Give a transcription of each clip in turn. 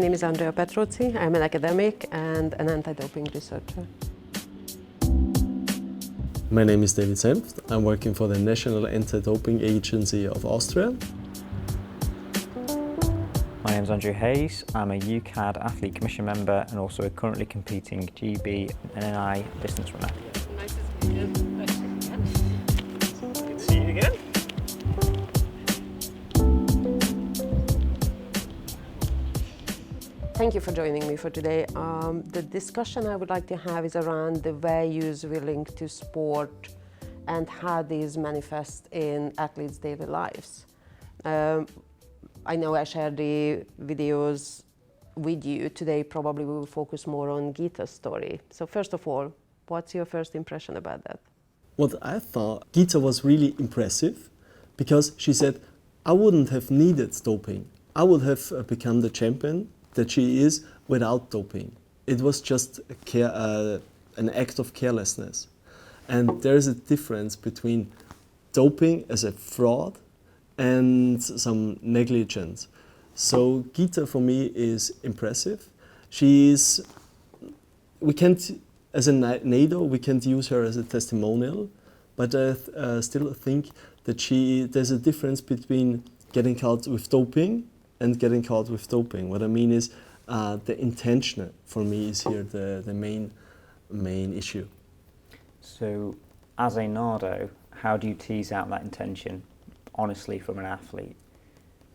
name is Andrea Petruzzi. I'm an academic and an anti-doping researcher. My name is David Senft. I'm working for the National Anti-Doping Agency of Austria. My name is Andrew Hayes. I'm a UCAD Athlete Commission member and also a currently competing GB and NI distance runner. Nice to see you. Good to see you again. Thank you for joining me for today. The discussion I would like to have is around the values we link to sport and how these manifest in athletes' daily lives. I know I shared the videos with you. Today probably we will focus more on Geeta's story. So first of all, what's your first impression about that? What I thought, Geeta was really impressive because she said, I wouldn't have needed doping. I would have become the champion that she is without doping. It was just an act of carelessness. And there is a difference between doping as a fraud and some negligence. So Geeta for me is impressive. As a NATO, we can't use her as a testimonial, but I still think that there's a difference between getting caught with doping and getting caught with doping. What I mean is the intention for me is here the main issue. So as a NADO, how do you tease out that intention honestly from an athlete?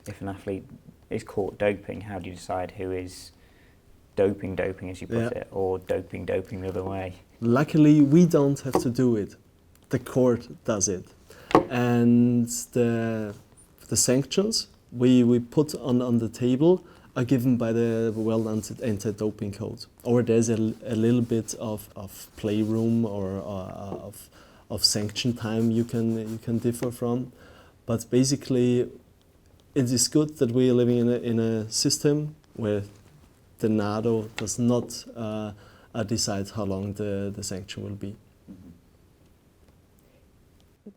If an athlete is caught doping, how do you decide who is doping as you put it, or doping the other way? Luckily, we don't have to do it. The court does it. And the sanctions we put on the table are given by the World Anti-Doping Code. Or there's a little bit of playroom or of sanction time you can differ from. But basically, it is good that we are living in a system where the NATO does not decide how long the sanction will be.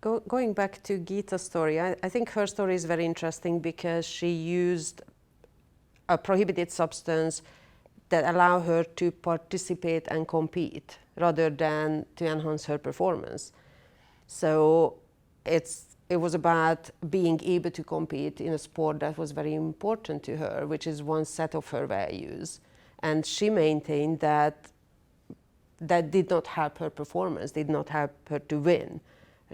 Going back to Geeta's story, I think her story is very interesting because she used a prohibited substance that allowed her to participate and compete rather than to enhance her performance. So it was about being able to compete in a sport that was very important to her, which is one set of her values. And she maintained that did not help her performance, did not help her to win.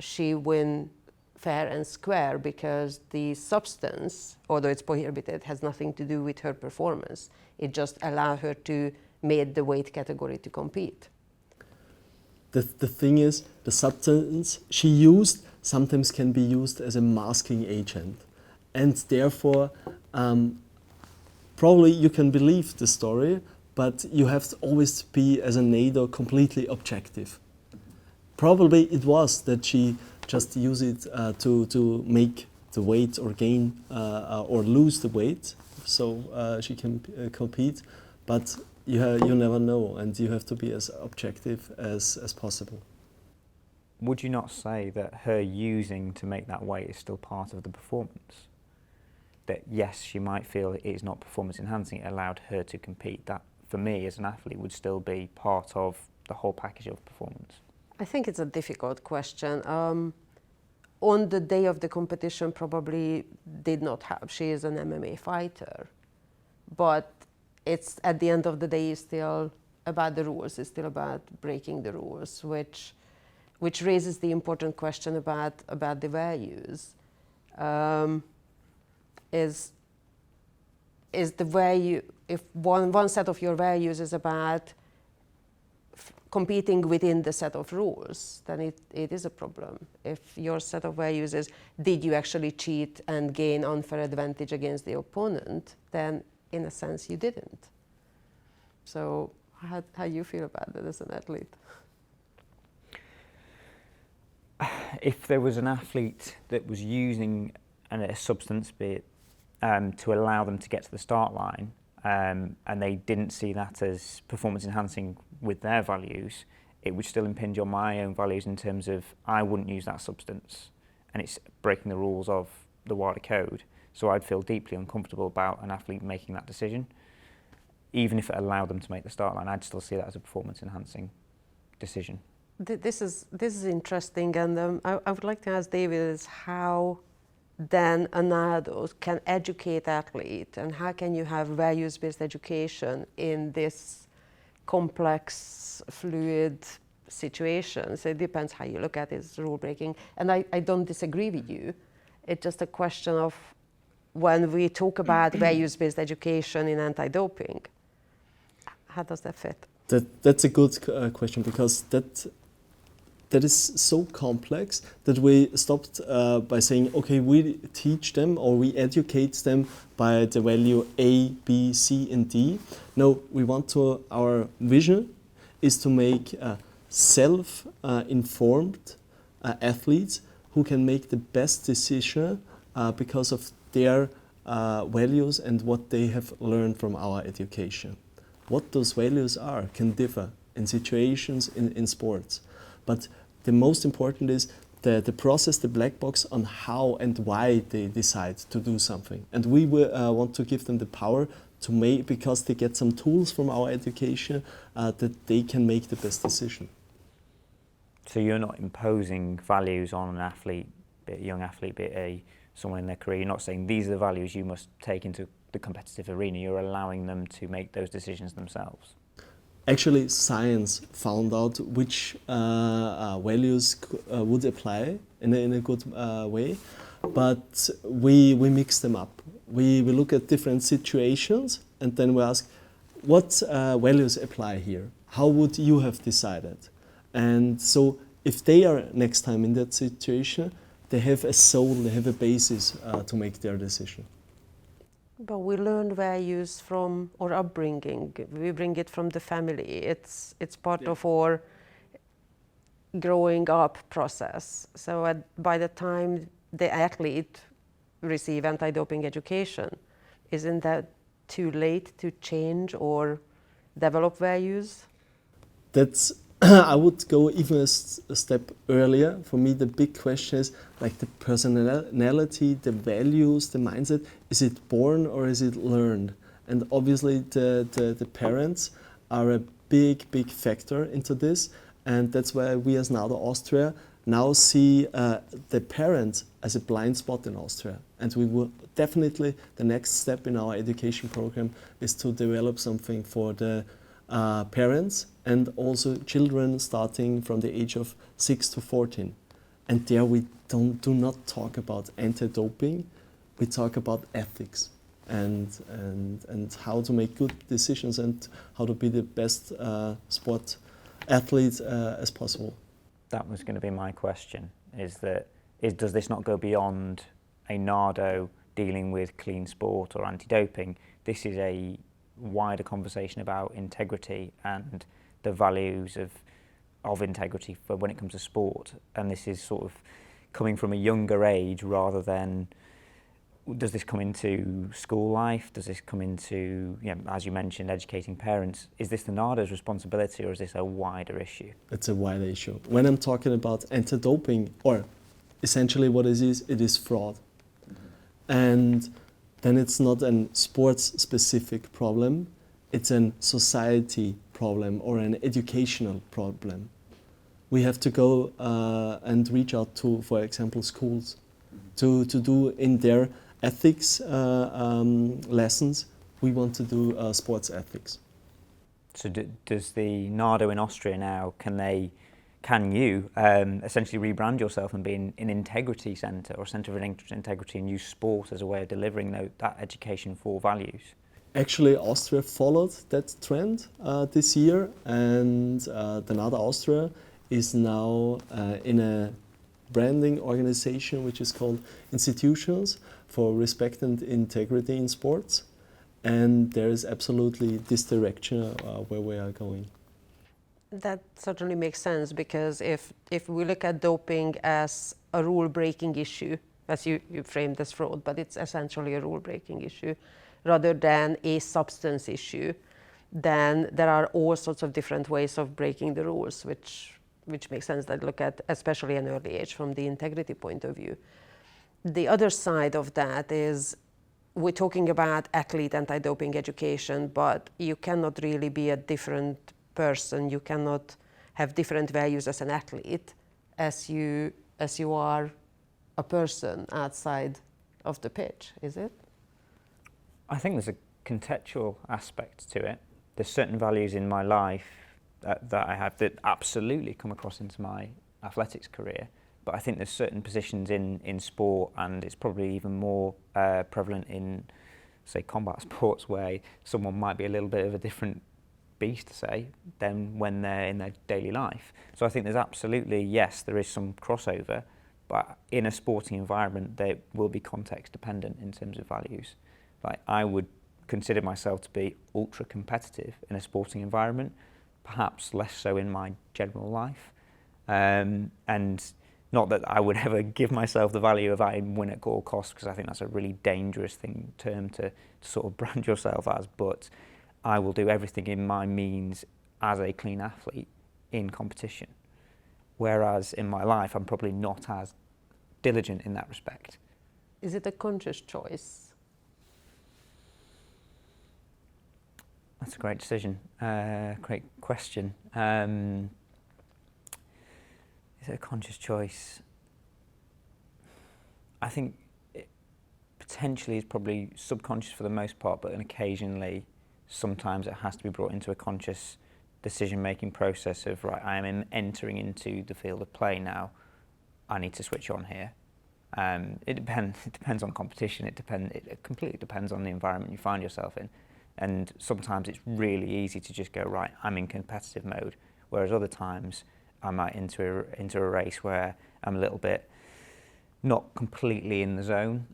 She won fair and square because the substance, although it's prohibited, has nothing to do with her performance. It just allowed her to make the weight category to compete. The thing is, the substance she used sometimes can be used as a masking agent. And therefore, probably you can believe the story, but you have to always be, as a NATO, completely objective. Probably it was that she just used it to make the weight or gain or lose the weight, so she can compete. But you never know, and you have to be as objective as possible. Would you not say that her using to make that weight is still part of the performance? That yes, she might feel it is not performance enhancing, it allowed her to compete. That, for me as an athlete, would still be part of the whole package of performance. I think it's a difficult question. On the day of the competition, probably did not help. She is an MMA fighter, but it's at the end of the day, it's still about the rules. It's still about breaking the rules, which raises the important question about the values. Is the value, if one set of your values is about competing within the set of rules, then it is a problem. If your set of values is, did you actually cheat and gain unfair advantage against the opponent, then in a sense you didn't. So how do you feel about that as an athlete? If there was an athlete that was using a substance, be it to allow them to get to the start line, and they didn't see that as performance enhancing with their values, it would still impinge on my own values in terms of I wouldn't use that substance and it's breaking the rules of the WADA code. So I'd feel deeply uncomfortable about an athlete making that decision. even if it allowed them to make the start line, I'd still see that as a performance-enhancing decision. This is interesting, and I would like to ask David is how then an adult can educate athlete, and how can you have values-based education in this complex, fluid situation? So it depends how you look at it as rule breaking, and I don't disagree with you. It's just a question of when we talk about values-based education in anti-doping, how does that fit? That's a good question, because that is so complex that we stopped by saying, okay, we teach them or we educate them by the value A, B, C, and D. No, our vision is to make self-informed athletes who can make the best decision because of their values and what they have learned from our education. What those values are can differ in situations in sports. But the most important is the process, the black box on how and why they decide to do something. And we want to give them the power to make, because they get some tools from our education, that they can make the best decision. So you're not imposing values on an athlete, be it a young athlete, be it someone in their career. You're not saying these are the values you must take into the competitive arena. You're allowing them to make those decisions themselves. Actually, science found out which values would apply in a good way, but we mix them up. We look at different situations and then we ask, what values apply here? How would you have decided? And so if they are next time in that situation, they have a soul, they have a basis to make their decision. But we learn values from our upbringing. We bring it from the family. It's part of our growing up process. So by the time the athlete receive anti-doping education, isn't that too late to change or develop values? That's I would go even a step earlier. For me, the big question is like the personality, the values, the mindset. Is it born or is it learned? And obviously the parents are a big factor into this. And that's why we as NADO Austria now see the parents as a blind spot in Austria. And we will definitely, the next step in our education program is to develop something for the parents and also children starting from the age of 6 to 14. And there we do not talk about anti-doping, we talk about ethics and how to make good decisions and how to be the best sport athlete as possible. That was going to be my question, does this not go beyond a NADO dealing with clean sport or anti-doping? This is a wider conversation about integrity and the values of integrity for when it comes to sport, and this is sort of coming from a younger age rather than, does this come into school life, does this come into, as you mentioned, educating parents? Is this the NADO's responsibility or is this a wider issue? It's a wider issue. When I'm talking about anti-doping, or essentially what it is fraud. And then it's not a sports-specific problem, it's a society problem or an educational problem. We have to go and reach out to, for example, schools to do in their ethics lessons. We want to do sports ethics. So does the NADO in Austria now, can you essentially rebrand yourself and be an integrity centre or centre of integrity and use sport as a way of delivering that education for values? Actually, Austria followed that trend this year, and the NADO Austria is now in a branding organization which is called Institutions for Respect and Integrity in Sports, and there is absolutely this direction where we are going. That certainly makes sense, because if we look at doping as a rule-breaking issue, as you framed as fraud, but it's essentially a rule-breaking issue, rather than a substance issue, then there are all sorts of different ways of breaking the rules, which makes sense that look at, especially an early age, from the integrity point of view. The other side of that is we're talking about athlete anti-doping education, but you cannot really be a different person. You cannot have different values as an athlete as you are a person outside of the pitch, is it? I think there's a contextual aspect to it. There's certain values in my life that I have that absolutely come across into my athletics career, but I think there's certain positions in sport, and it's probably even more prevalent in, say, combat sports, where someone might be a little bit of a different beast, say, than when they're in their daily life. So I think there's absolutely, yes, there is some crossover, but in a sporting environment, they will be context dependent in terms of values. Like, I would consider myself to be ultra competitive in a sporting environment, perhaps less so in my general life. And not that I would ever give myself the value of I win at all costs, because I think that's a really dangerous term to sort of brand yourself as, but I will do everything in my means as a clean athlete in competition. Whereas in my life, I'm probably not as diligent in that respect. Is it a conscious choice? That's a great decision. Great question. Is it a conscious choice? I think it potentially is probably subconscious for the most part, but occasionally, sometimes it has to be brought into a conscious decision-making process of, right, I am entering into the field of play now, I need to switch on here. It depends on competition, it completely depends on the environment you find yourself in. And sometimes it's really easy to just go, right, I'm in competitive mode, whereas other times I might enter a race where I'm a little bit not completely in the zone,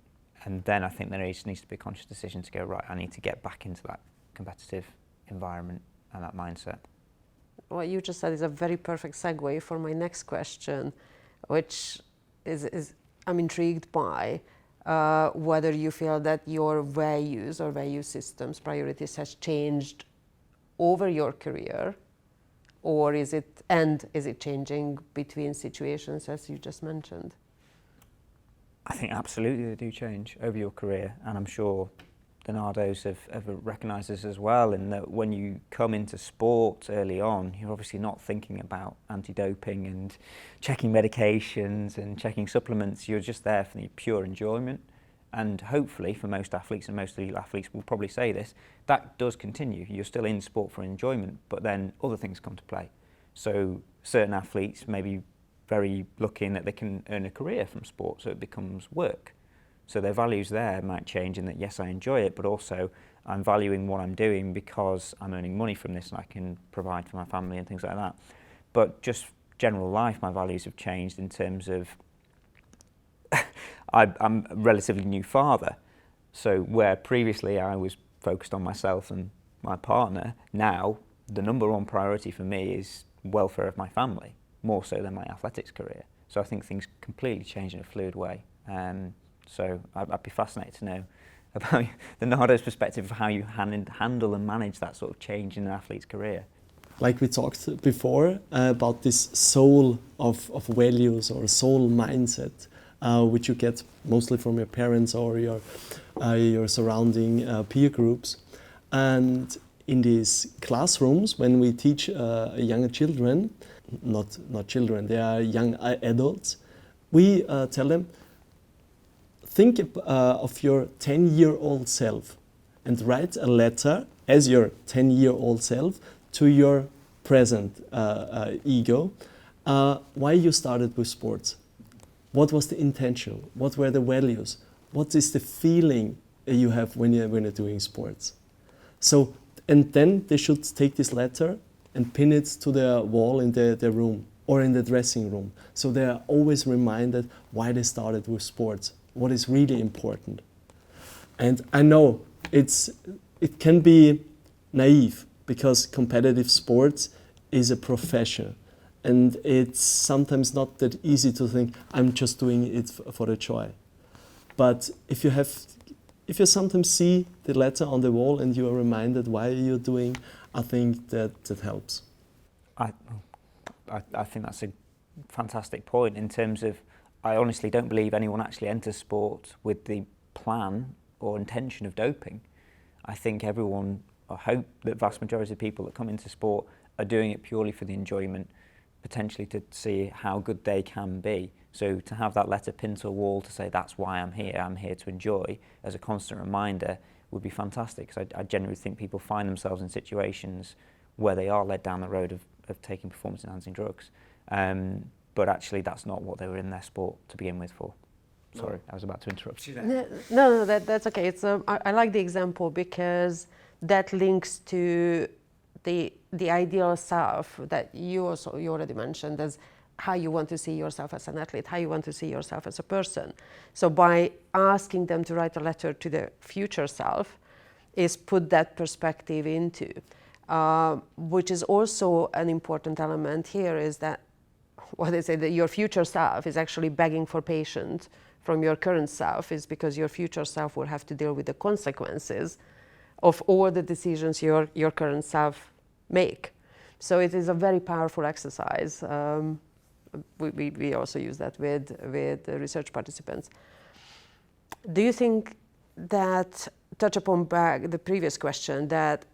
and then I think there needs to be a conscious decision to go, right, I need to get back into that competitive environment and that mindset. What you just said is a very perfect segue for my next question, which is I'm intrigued by whether you feel that your values or value systems, priorities has changed over your career, or is it changing between situations, as you just mentioned? I think absolutely they do change over your career, and I'm sure the Nardos have recognised this as well, in that when you come into sport early on, you're obviously not thinking about anti-doping and checking medications and checking supplements. You're just there for the pure enjoyment. And hopefully, for most athletes, and most elite athletes will probably say this, that does continue. You're still in sport for enjoyment, but then other things come to play. So certain athletes may be very lucky in that they can earn a career from sport, so it becomes work. So their values there might change in that, yes, I enjoy it, but also I'm valuing what I'm doing because I'm earning money from this and I can provide for my family and things like that. But just general life, my values have changed in terms of I'm a relatively new father. So where previously I was focused on myself and my partner, now the number one priority for me is welfare of my family, more so than my athletics career. So I think things completely change in a fluid way. So I'd be fascinated to know about the Nardos perspective of how you handle and manage that sort of change in an athlete's career. Like we talked before about this soul of values or soul mindset, which you get mostly from your parents or your surrounding peer groups. And in these classrooms, when we teach younger children, not children, they are young adults, we tell them, think of your 10-year-old self and write a letter as your 10-year-old self to your present ego, why you started with sports. What was the intention? What were the values? What is the feeling you have when you're doing sports? So, and then they should take this letter and pin it to their wall in their room or in the dressing room. So they are always reminded why they started with sports, what is really important. And I know it can be naive because competitive sports is a profession. And it's sometimes not that easy to think, I'm just doing it for the joy. But if you sometimes see the letter on the wall and you are reminded why you're doing, I think that helps. I think that's a fantastic point in terms of, I honestly don't believe anyone actually enters sport with the plan or intention of doping. I think everyone, I hope that vast majority of people that come into sport are doing it purely for the enjoyment, potentially to see how good they can be. So to have that letter pinned to a wall to say that's why I'm here to enjoy, as a constant reminder, would be fantastic, because I genuinely think people find themselves in situations where they are led down the road of taking performance-enhancing drugs. But actually that's not what they were in their sport to begin with for. Sorry, I was about to interrupt you there. No, that's okay. It's I like the example because that links to the ideal self that you already mentioned as how you want to see yourself as an athlete, how you want to see yourself as a person. So by asking them to write a letter to their future self is put that perspective into, which is also an important element here is that what they say that your future self is actually begging for patience from your current self is because your future self will have to deal with the consequences of all the decisions your current self make. So it is a very powerful exercise. We also use that with research participants. Do you think that, touch upon back the previous question, that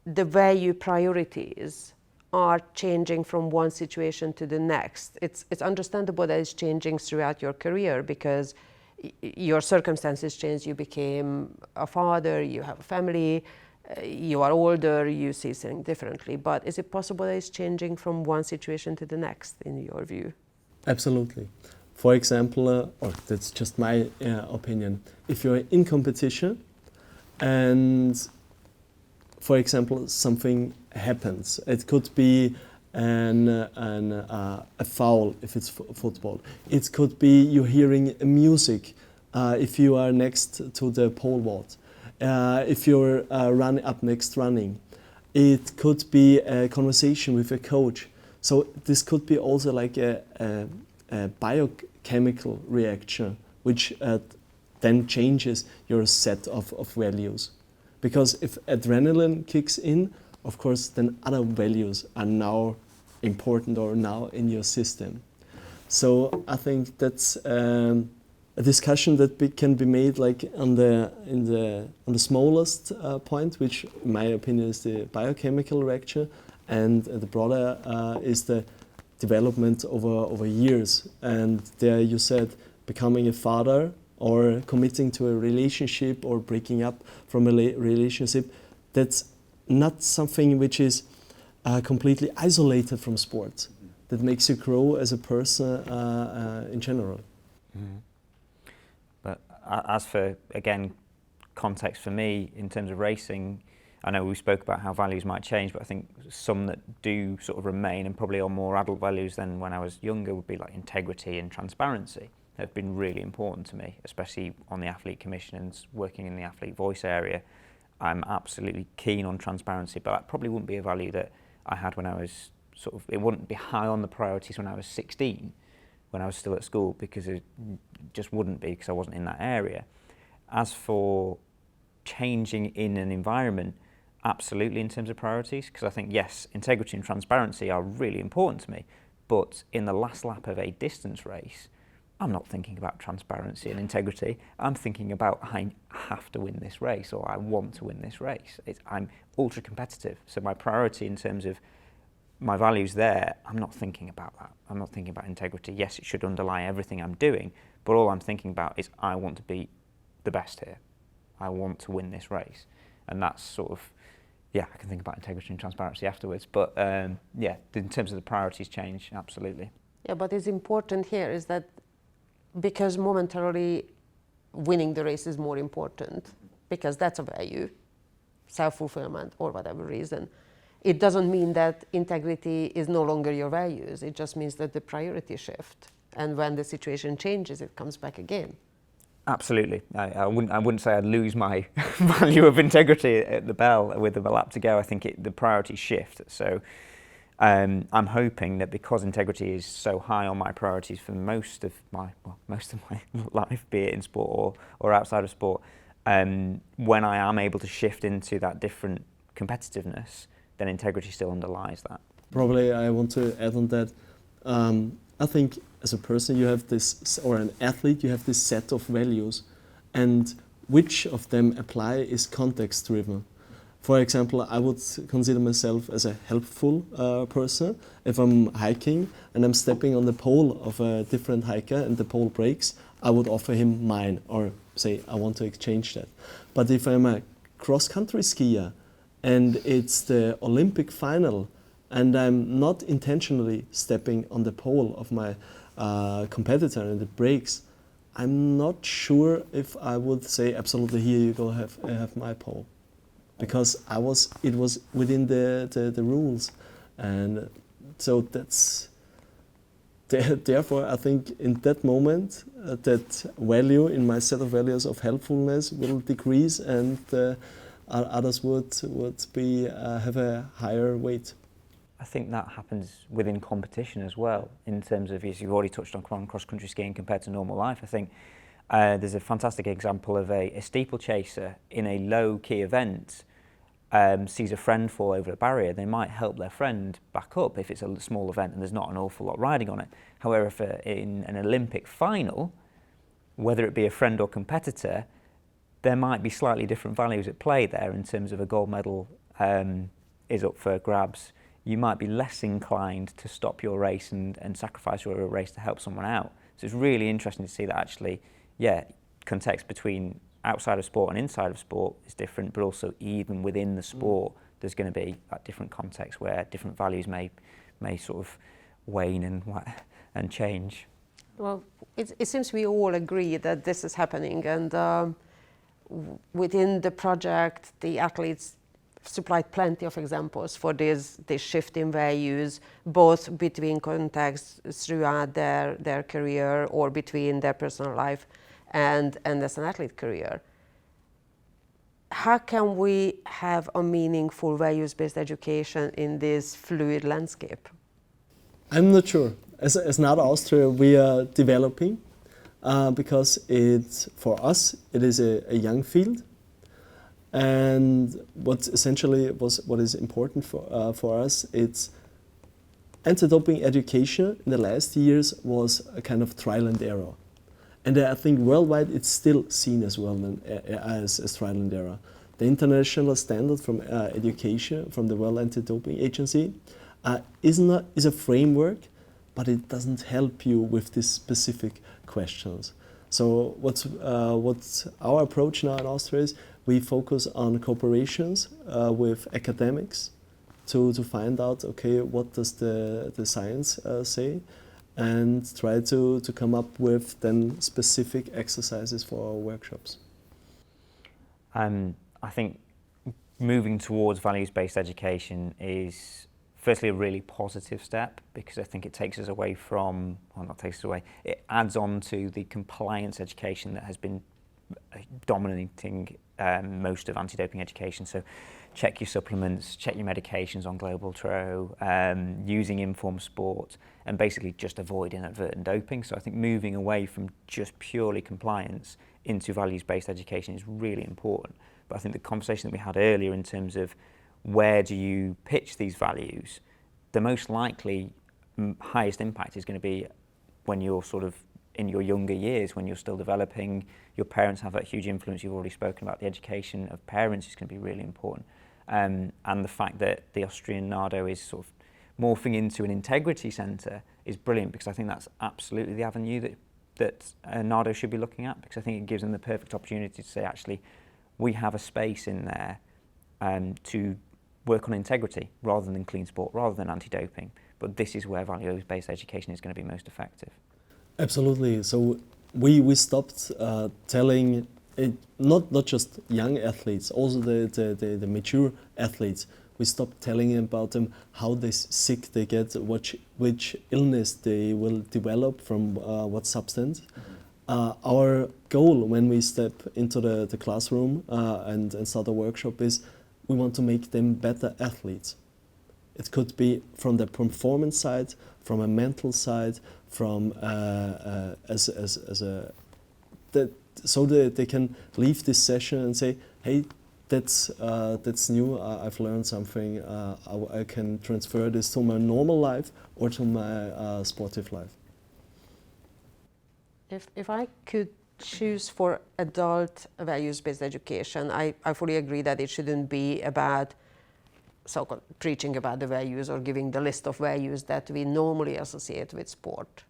the value priorities are changing from one situation to the next? It's understandable that it's changing throughout your career because your circumstances change. You became a father, you have a family, you are older, you see things differently. But is it possible that it's changing from one situation to the next, in your view? Absolutely. For example, or that's just my opinion, if you're in competition and, for example, something happens, it could be a foul if it's football. It could be you hearing music if you are next to the pole vault. If you're running. It could be a conversation with a coach. So this could be also like a biochemical reaction, which then changes your set of values. Because if adrenaline kicks in, of course, then other values are now important or now in your system. So I think that's a discussion that can be made like on the smallest point, which in my opinion is the biochemical reaction, and the broader is the development over years. And there you said becoming a father or committing to a relationship or breaking up from a relationship, that's not something which is completely isolated from sports. That makes you grow as a person in general. Mm-hmm. But as for, again, context for me in terms of racing, I know we spoke about how values might change, but I think some that do sort of remain and probably are more adult values than when I was younger would be like integrity and transparency. Have been really important to me, especially on the athlete commission and working in the athlete voice area. I'm absolutely keen on transparency, but that probably wouldn't be a value that I had when I was it wouldn't be high on the priorities when I was 16, when I was still at school, because it just wouldn't be, because I wasn't in that area. As for changing in an environment, absolutely in terms of priorities, because I think, yes, integrity and transparency are really important to me, but in the last lap of a distance race, I'm not thinking about transparency and integrity. I'm thinking about I have to win this race, or I want to win this race. I'm ultra competitive. So my priority in terms of my values there, I'm not thinking about that. I'm not thinking about integrity. Yes, it should underlie everything I'm doing, but all I'm thinking about is I want to be the best here. I want to win this race. And that's sort of, yeah, I can think about integrity and transparency afterwards. But yeah, in terms of the priorities change, absolutely. Yeah, but it's important here is that because momentarily winning the race is more important, because that's a value, self-fulfillment or whatever reason. It doesn't mean that integrity is no longer your values. It just means that the priority shift. And when the situation changes, it comes back again. Absolutely. I wouldn't say I'd lose my value of integrity at the bell with the lap to go. I think the priorities shift. So I'm hoping that because integrity is so high on my priorities for most of my life, be it in sport or outside of sport, when I am able to shift into that different competitiveness, then integrity still underlies that. Probably I want to add on that. I think as a person you have this, or an athlete, you have this set of values, and which of them apply is context driven. For example, I would consider myself as a helpful person. If I'm hiking and I'm stepping on the pole of a different hiker and the pole breaks, I would offer him mine or say I want to exchange that. But if I'm a cross-country skier and it's the Olympic final and I'm not intentionally stepping on the pole of my competitor and it breaks, I'm not sure if I would say absolutely here you go have my pole. Because it was within the rules, and so therefore I think in that moment that value in my set of values of helpfulness will decrease, and others would be have a higher weight. I think that happens within competition as well, in terms of, as you've already touched on, cross-country skiing compared to normal life. I think there's a fantastic example of a steeplechaser in a low-key event. Sees a friend fall over a barrier, they might help their friend back up if it's a small event and there's not an awful lot riding on it. However, if in an Olympic final, whether it be a friend or competitor, there might be slightly different values at play there in terms of a gold medal is up for grabs. You might be less inclined to stop your race and sacrifice your race to help someone out. So it's really interesting to see that actually, context between outside of sport and inside of sport is different, but also even within the sport, there's going to be that different context where different values may sort of wane and change. Well, it seems we all agree that this is happening, and within the project, the athletes supplied plenty of examples for this shift in values, both between contexts throughout their career or between their personal life and as an athlete career. How can we have a meaningful values-based education in this fluid landscape? I'm not sure. As NADA Austria, we are developing because for us it is a young field, and what is important for us, it's anti-doping education in the last years was a kind of trial and error. And I think worldwide it's still seen as as trial and error. The international standard from education from the World Anti-Doping Agency is a framework, but it doesn't help you with these specific questions. So what's our approach now in Austria is we focus on cooperations with academics to find out, okay, what does the science say, and try to come up with then specific exercises for our workshops. I think moving towards values-based education is firstly a really positive step, because I think it takes us away from, well, not takes us away, it adds on to the compliance education that has been dominating most of anti-doping education. So check your supplements, check your medications on Global Tro, using informed sport, and basically just avoid inadvertent doping. So I think moving away from just purely compliance into values-based education is really important. But I think the conversation that we had earlier in terms of where do you pitch these values, the most likely highest impact is going to be when you're sort of in your younger years, when you're still developing. Your parents have that huge influence. You've already spoken about the education of parents is going to be really important. And the fact that the Austrian NADO is sort of morphing into an integrity centre is brilliant, because I think that's absolutely the avenue that NADO should be looking at, because I think it gives them the perfect opportunity to say, actually, we have a space in there to work on integrity rather than clean sport, rather than anti-doping. But this is where values-based education is going to be most effective. Absolutely. So we stopped telling not just young athletes, also the mature athletes. We stopped telling about them how sick they get, which illness they will develop from what substance. Our goal when we step into the classroom and start a workshop is we want to make them better athletes. It could be from the performance side, from a mental side, from so that they can leave this session and say, hey, that's new. I've learned something. I can transfer this to my normal life or to my sportive life. If I could choose for adult values-based education, I fully agree that it shouldn't be about so-called preaching about the values or giving the list of values that we normally associate with sport.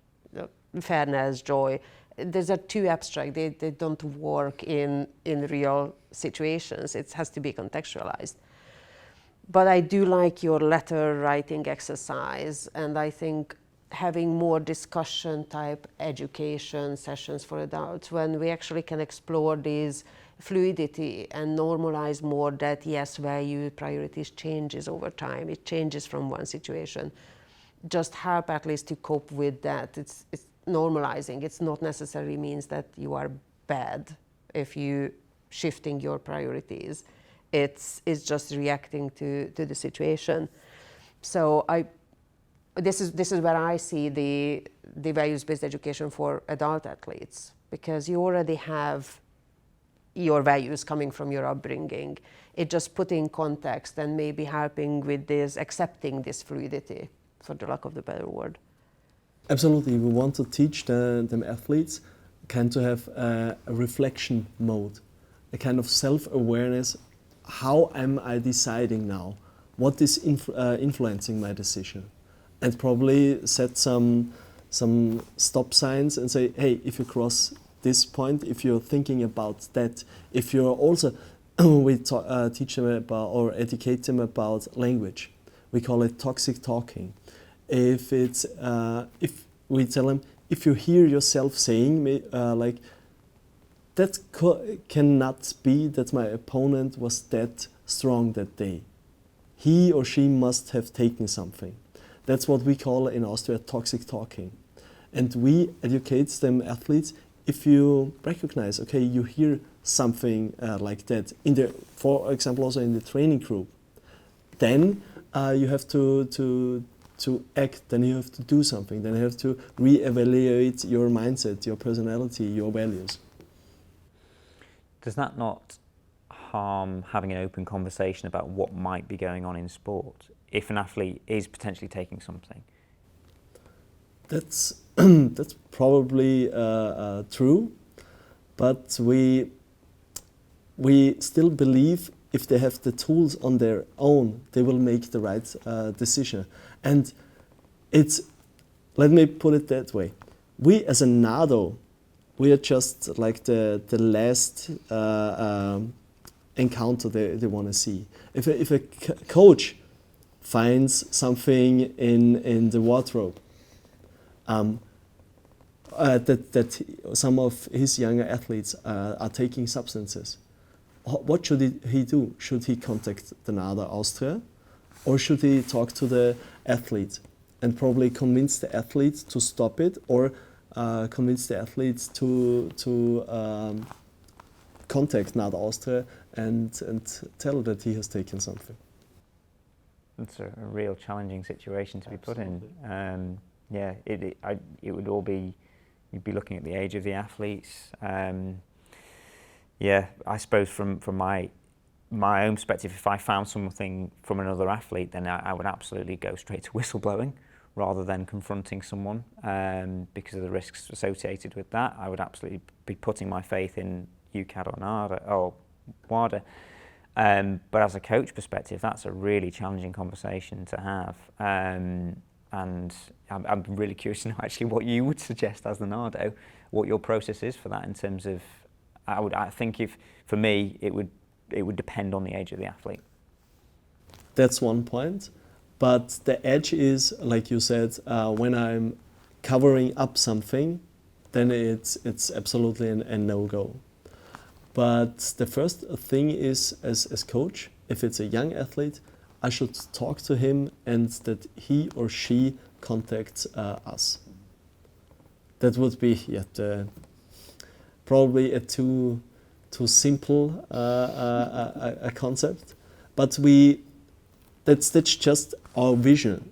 Fairness, joy, these are too abstract. They don't work in real situations. It has to be contextualized. But I do like your letter writing exercise, and I think having more discussion type education sessions for adults when we actually can explore these fluidity and normalize more that yes, value priorities changes over time. It changes from one situation. Just help at least to cope with that. It's normalizing. It's not necessarily means that you are bad if you shifting your priorities. It's just reacting to the situation. So this is where I see the values-based education for adult athletes, because you already have your values coming from your upbringing. It just put in context and maybe helping with this, accepting this fluidity, for the lack of the better word. Absolutely, we want to teach them athletes kind to have a reflection mode, a kind of self-awareness. How am I deciding now? What is influencing my decision? And probably set some stop signs and say, hey, if you cross this point, if you're thinking about that, if you're also, we teach them about or educate them about language. We call it toxic talking. If it's if we tell them, if you hear yourself saying like that cannot be that my opponent was that strong that day. He or she must have taken something. That's what we call in Austria toxic talking. And we educate them athletes, if you recognize, okay, you hear something like that, for example, also in the training group, then you have to act, then you have to do something, then you have to re-evaluate your mindset, your personality, your values. Does that not harm having an open conversation about what might be going on in sport if an athlete is potentially taking something? That's probably true, but we still believe if they have the tools on their own, they will make the right decision. And let me put it that way. We as a NADO, we are just like the last encounter they want to see. If a coach finds something in the wardrobe, that some of his younger athletes are taking substances, what should he do? Should he contact the NADA Austria, or should he talk to the athlete and probably convince the athlete to stop it, or convince the athletes to contact NADA Austria and tell that he has taken something? It's a real challenging situation to be put in. Yeah, it would all be, you'd be looking at the age of the athletes. Yeah, I suppose from my own perspective, if I found something from another athlete, then I would absolutely go straight to whistleblowing rather than confronting someone, because of the risks associated with that. I would absolutely be putting my faith in UKAD or NADA or WADA. But as a coach perspective, that's a really challenging conversation to have. And I'm really curious to know actually what you would suggest as the NADO, what your process is for that in terms of, I think if, for me, it would depend on the age of the athlete. That's one point. But the edge is, like you said, when I'm covering up something, then it's absolutely a no-go. But the first thing is, as coach, if it's a young athlete, I should talk to him and that he or she contacts us. That would be probably a too simple a concept, but that's just our vision.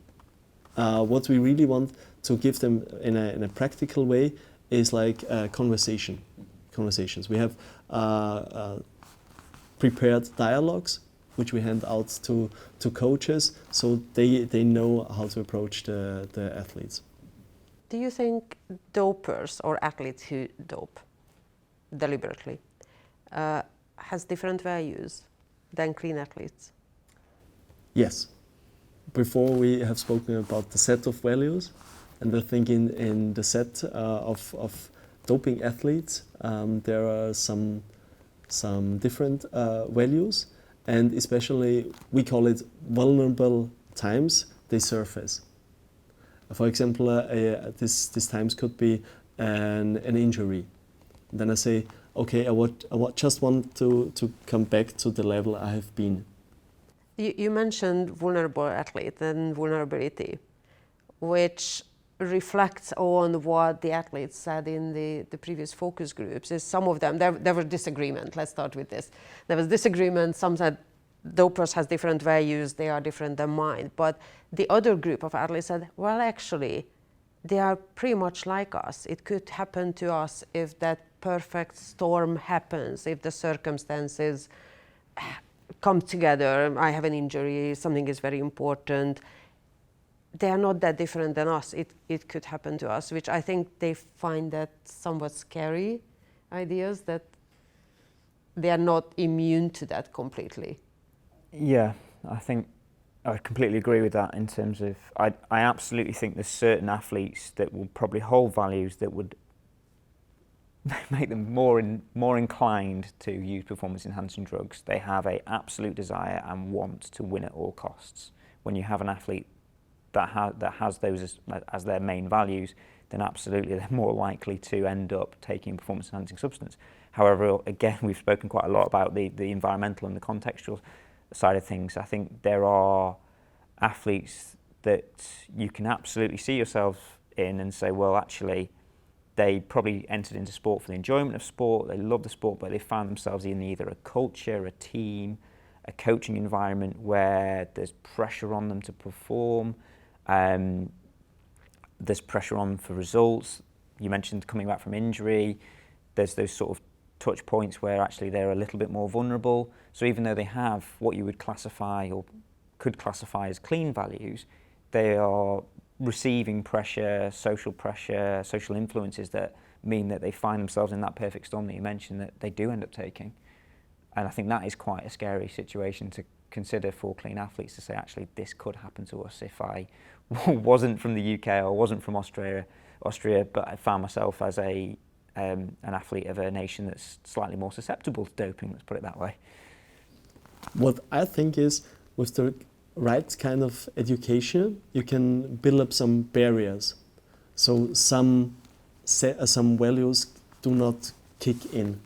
What we really want to give them in a practical way is like conversations. We have prepared dialogues which we hand out to coaches, so they know how to approach the athletes. Do you think dopers or athletes who dope deliberately, has different values than clean athletes? Yes. Before we have spoken about the set of values, and I think in the set of doping athletes, there are some different values, and especially we call it vulnerable times they surface. For example, this times could be an injury. Then I say, okay, I just want to come back to the level I have been. You mentioned vulnerable athlete and vulnerability, which reflects on what the athletes said in the previous focus groups. Is some of them, there were disagreement, let's start with this. There was disagreement, some said dopers has different values, they are different than mine. But the other group of athletes said, well, actually, they are pretty much like us. It could happen to us if that perfect storm happens, if the circumstances come together. I have an injury, something is very important. They are not that different than us. It could happen to us, which I think they find that somewhat scary ideas, that they are not immune to that completely. Yeah, I think I completely agree with that in terms of, I absolutely think there's certain athletes that will probably hold values that would make them more inclined to use performance-enhancing drugs. They have an absolute desire and want to win at all costs. When you have an athlete that has those as their main values, then absolutely they're more likely to end up taking a performance-enhancing substance. However, again, we've spoken quite a lot about the environmental and the contextual side of things. I think there are athletes that you can absolutely see yourself in and say, well, actually, they probably entered into sport for the enjoyment of sport, they love the sport, but they found themselves in either a culture, a team, a coaching environment where there's pressure on them to perform, there's pressure on for results. You mentioned coming back from injury, there's those sort of touch points where actually they're a little bit more vulnerable. So even though they have what you would classify or could classify as clean values, they are receiving pressure, social influences that mean that they find themselves in that perfect storm that you mentioned that they do end up taking. And I think that is quite a scary situation to consider for clean athletes, to say, actually, this could happen to us if I wasn't from the UK or wasn't from Austria, but I found myself as an athlete of a nation that's slightly more susceptible to doping, let's put it that way. What I think is, with the right kind of education, you can build up some barriers. So some values do not kick in.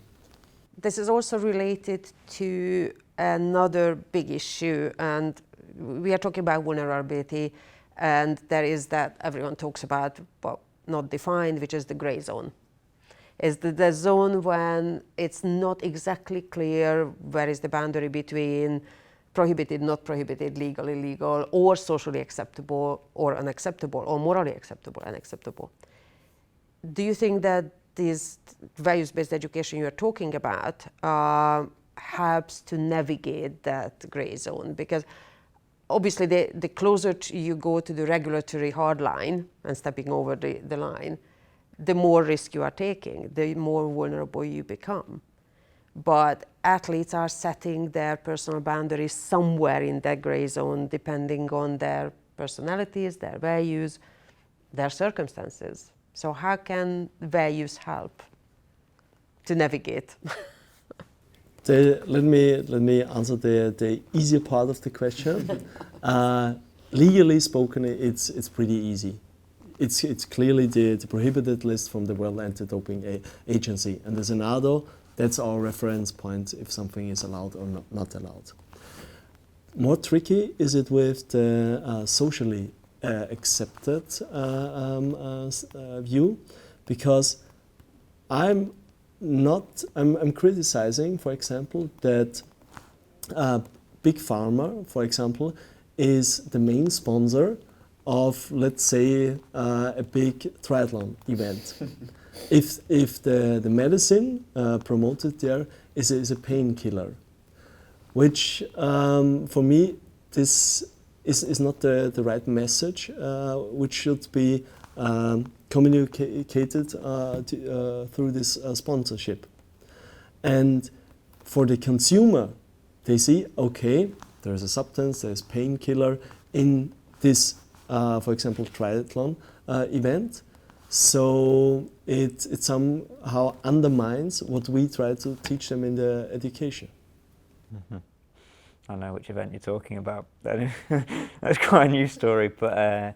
This is also related to another big issue, and we are talking about vulnerability, and there is that everyone talks about, but not defined, which is the gray zone. Is the zone when it's not exactly clear where is the boundary between prohibited, not prohibited, legal, illegal, or socially acceptable or unacceptable, or morally acceptable, unacceptable. Do you think that this values-based education you're talking about helps to navigate that gray zone? Because obviously the closer you go to the regulatory hard line and stepping over the line, the more risk you are taking, the more vulnerable you become. But athletes are setting their personal boundaries somewhere in that gray zone, depending on their personalities, their values, their circumstances. So how can values help to navigate? Let me answer the easier part of the question. Legally spoken, it's pretty easy. It's clearly the prohibited list from the World Anti-Doping Agency, and as an ADO, that's our reference point if something is allowed or not allowed. More tricky is it with the socially accepted view, because I'm criticizing, for example, that Big Pharma, for example, is the main sponsor of, let's say, a big triathlon event. If the medicine promoted there is a painkiller, which for me this is not the right message, which should be communicated through this sponsorship. And for the consumer, they see, okay, there's a substance, there's painkiller in this, for example, triathlon event. So it somehow undermines what we try to teach them in the education. Mm-hmm. I know which event you're talking about. That's quite a new story, but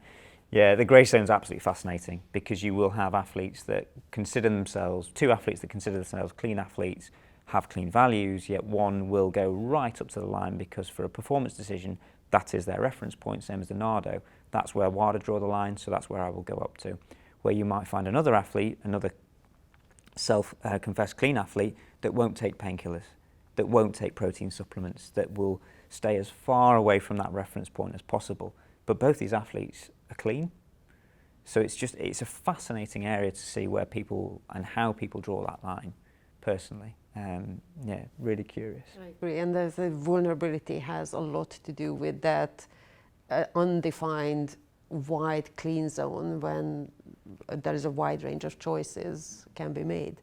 yeah, the Greystone is absolutely fascinating because you will have athletes that consider themselves, two athletes that consider themselves clean athletes, have clean values, yet one will go right up to the line because for a performance decision, that is their reference point, same as the Nardo. That's where WADA draw the line, so that's where I will go up to. Where you might find another athlete, another self-confessed clean athlete that won't take painkillers, that won't take protein supplements, that will stay as far away from that reference point as possible. But both these athletes are clean. So it's a fascinating area to see where people and how people draw that line, personally. Yeah, really curious. I agree, and the vulnerability has a lot to do with that undefined wide clean zone when there is a wide range of choices can be made.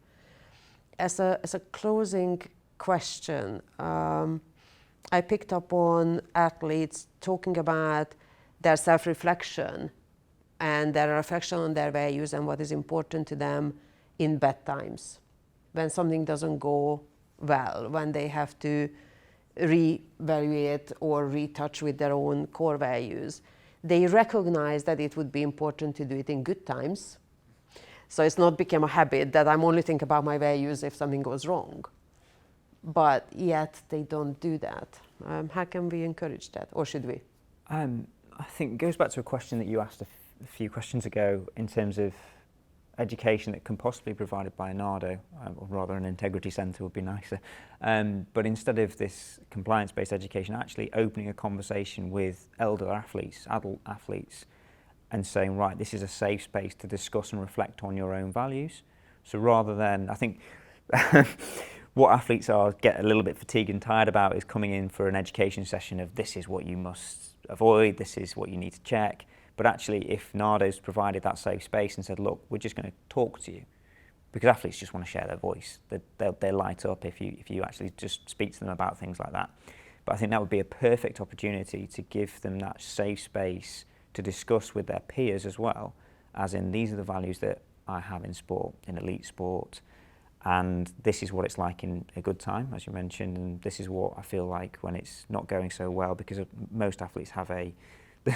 As a closing question, I picked up on athletes talking about their self-reflection and their reflection on their values and what is important to them in bad times, when something doesn't go well, when they have to re-evaluate or retouch with their own core values. They recognize that it would be important to do it in good times. So it's not become a habit that I'm only thinking about my values if something goes wrong. But yet they don't do that. How can we encourage that, or should we? I think it goes back to a question that you asked a few questions ago in terms of education that can possibly be provided by a NARDO, or rather an integrity centre would be nicer. But instead of this compliance-based education, actually opening a conversation with elder athletes, adult athletes, and saying, right, this is a safe space to discuss and reflect on your own values. So rather than, I think, what athletes get a little bit fatigued and tired about is coming in for an education session of this is what you must avoid, this is what you need to check. But actually, if NARDO's provided that safe space and said, look, we're just going to talk to you, because athletes just want to share their voice. They light up if you actually just speak to them about things like that. But I think that would be a perfect opportunity to give them that safe space to discuss with their peers as well, as in these are the values that I have in sport, in elite sport, and this is what it's like in a good time, as you mentioned, and this is what I feel like when it's not going so well, because most athletes have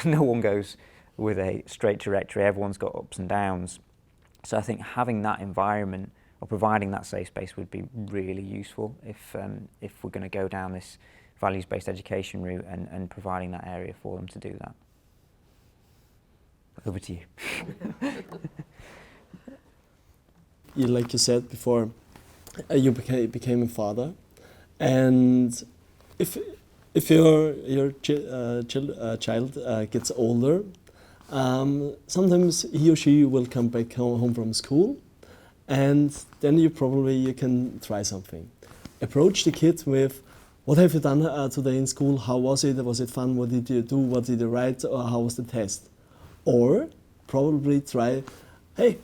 no one goes with a straight trajectory, everyone's got ups and downs. So I think having that environment or providing that safe space would be really useful if we're going to go down this values-based education route and providing that area for them to do that. Over to you. Like you said before, you became a father, and if your child gets older, sometimes he or she will come back home from school, and then you can try something. Approach the kid with, what have you done today in school? How was it? Was it fun? What did you do? What did you write? Or how was the test? Or probably try, hey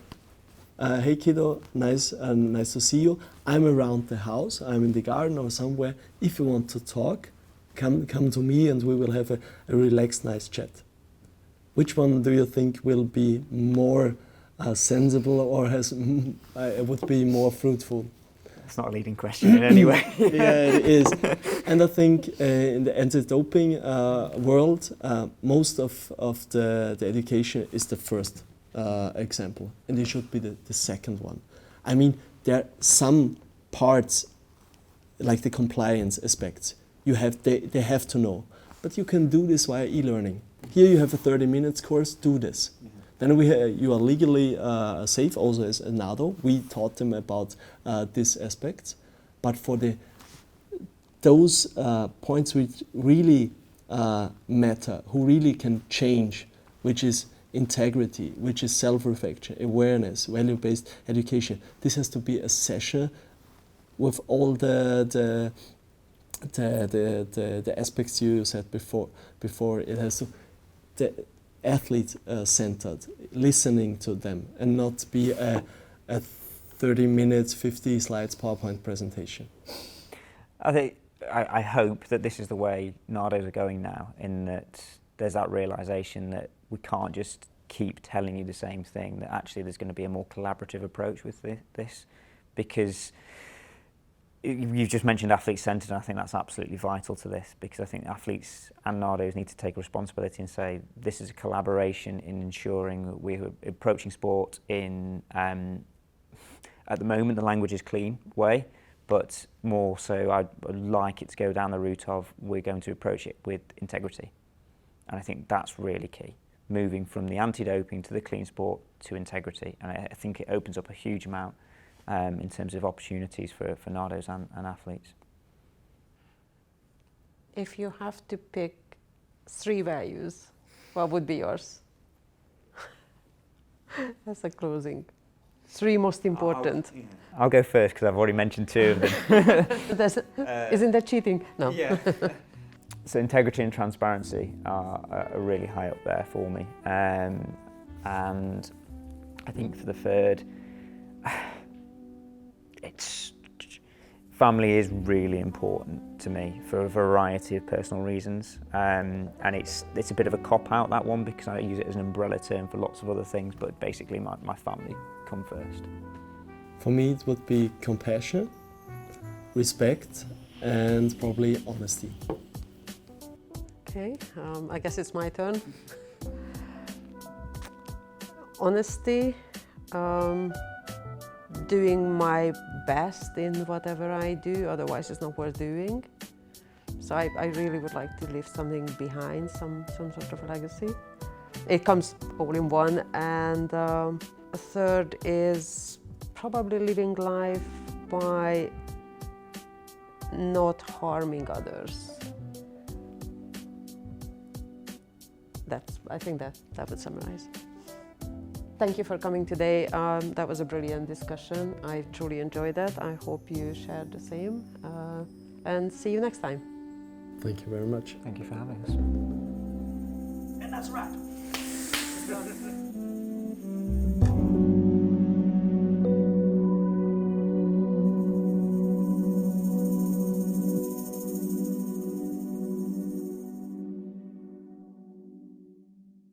kiddo, nice to see you. I'm around the house. I'm in the garden or somewhere. If you want to talk, come to me and we will have a relaxed, nice chat. Which one do you think will be more sensible or would be more fruitful? It's not a leading question in any way. Yeah, it is. And I think in the anti-doping world, most of the education is the first example, and it should be the second one. I mean, there are some parts, like the compliance aspects, they have to know. But you can do this via e-learning. Here you have a 30 minutes course, do this. Then you are legally safe, also as a NADO. We taught them about these aspects. But for those points which really matter, who really can change, which is integrity, which is self-reflection, awareness, value-based education, this has to be a session with all the aspects you said before. It has to the athlete centered, listening to them, and not be a 30 minutes, 50 slides PowerPoint presentation. I hope that this is the way Nardos are going now, in that there's that realisation that we can't just keep telling you the same thing, that actually there's going to be a more collaborative approach with this, because you've just mentioned athlete-centred, and I think that's absolutely vital to this, because I think athletes and Nardos need to take responsibility and say this is a collaboration in ensuring that we're approaching sport in, at the moment the language is clean way, but more so I'd like it to go down the route of we're going to approach it with integrity. And I think that's really key, moving from the anti-doping to the clean sport to integrity. And I think it opens up a huge amount in terms of opportunities for Nardos and athletes. If you have to pick 3 values, what would be yours? That's a closing. 3 most important. I'll go first because I've already mentioned 2 of them. Isn't that cheating? No. Yeah. So integrity and transparency are really high up there for me. And I think for the third, family is really important to me for a variety of personal reasons. And it's a bit of a cop-out, that one, because I use it as an umbrella term for lots of other things, but basically my family come first. For me, it would be compassion, respect, and probably honesty. Okay, I guess it's my turn. Honesty, doing my best in whatever I do, otherwise it's not worth doing. So I really would like to leave something behind, some sort of legacy. It comes all in one. And a third is probably living life by not harming others. I think that would summarize. Thank you for coming today. That was a brilliant discussion. I truly enjoyed that. I hope you shared the same. And see you next time. Thank you very much. Thank you for having us. And that's a wrap.